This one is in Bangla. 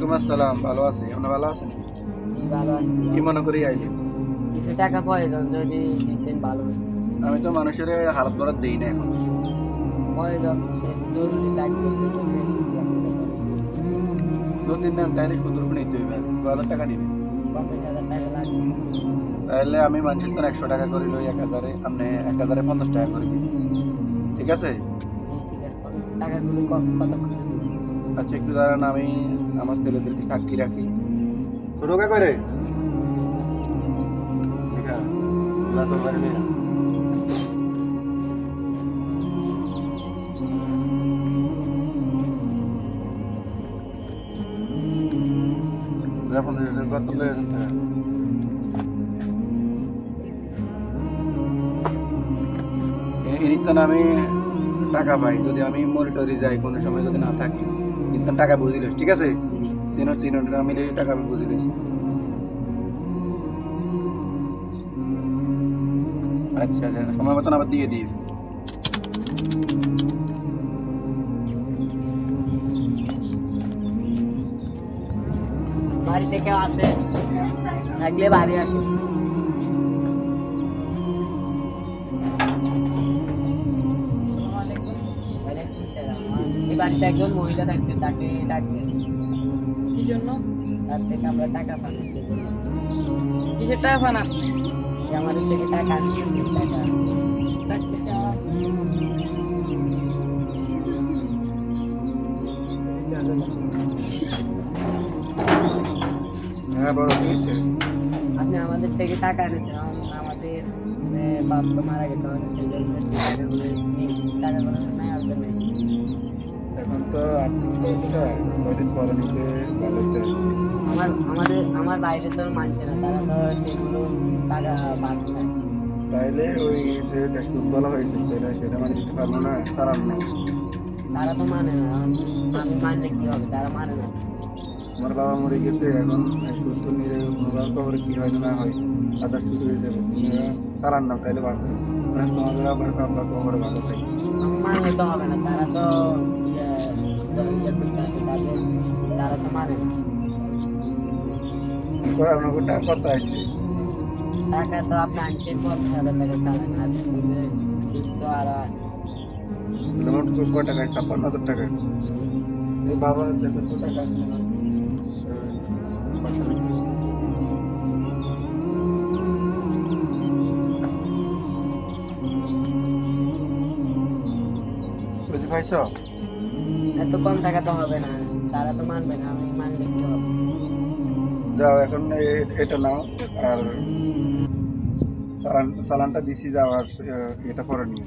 ওয়ালাইকুম আসসালাম, ভালো আছি। আপনি ভালো আছেন? ভালো আছি। কি মনে করি আইলি? কিছু টাকা প্রয়োজন, যদি দিতেন ভালো হতো। আমি তো মানুষের হালত বরাদ দিই না এখন। প্রয়োজন, সে জরুরি লাগবে, সেই জন্য এসেছি আপনাদের কাছে। 2-3 দিন তাইলে সুদের উপর নিতে হইবে। 2000 টাকা নিবেন। 50,000 টাকা লাগবে। তাহলে আমি মানুষের তো 100 টাকা করে লই, 1000-এ আপনি 1050 টাকা করে দিবেন। ঠিক আছে? ঠিক আছে, টাকাগুলো কতক্ষণ দিবেন? আচ্ছা একটু দাঁড়ান, আমি আমার ছেলেদেরকে সাক্ষী রাখি। ছোট কা করে দেখা তোর বাড়ি নিয়ে যখন কত লয়ে টাকা ইনিতন আমি টাকা পাই যদি আমি মনিটরি যাই কোনো সময় যদি না থাকি, কিন্তু টাকা বুঝিলিস। ঠিক আছে, তিন টাকা মিলে টাকা আমি বুঝিলিস। আচ্ছা আচ্ছা, সময় মতন আবার দিয়ে দিস। বাড়িতে কেউ আছে? থাকলে বাড়ি আসে। এই বাড়িতে একজন মহিলা থাকবে, তাকে ডাকবেন। কি জন্য? তার থেকে আমরা টাকা পাই, সেজন্য। কিসের টাকা পান আপনি? সে আমাদের থেকে টাকা আনছে, টাকা ডাকতে চাওয়া। হ্যাঁ বড় ঠিক আছে। আপনি আমাদের থেকে টাকা এনেছেন, আমাদের বাপ তো মারা গেছে, আমাদের সেই জন্য টাকাগুলো নেওয়ার জন্য এসেছি। এখন তো কয়দিন পরে নিতে ভালো হতো। আমার বাইরে তো মানছে না, তারা তো সেগুলো টাকা বাঁচছে। তাইলে ওই যে সুদ বলা হয়েছে সেটা মানে দিতে পারবো না, কারণ না তারা তো মানে না, আমি মানলে কি হবে, তারা মানে না। আমার বাবা মরে গেছে, এখন সুদ তো নিয়ে বাবার খবরে কি হয় না হয়, আদার শুরু হয়ে যাবে। চালান না তাইলে ভালো হয়। মানে তোমাদের আবার আপনার খবরে ভালো থাকে। আমি মানলে তো হবে না, তারা তো ইয়ে ইয়ে করতে আছে, তারা তো মানে না। আপনার টাকা কত আছে? টাকা তো আপনি আনছেন 50,000 টাকা, চালান আর সুদ তো আরো আছে। মোট কয় টাকা? 56,000 টাকা। এই বাবা দেখো তো টাকা আছে না? বুঝতে পাইছো? এত কম টাকা তো হবে না, তারা তো মানবে না, আমি মানলে কি হবে? যাও এখন এটা নাও, আর চালানটা দিছি, যাও আর এটা পরে নিয়ে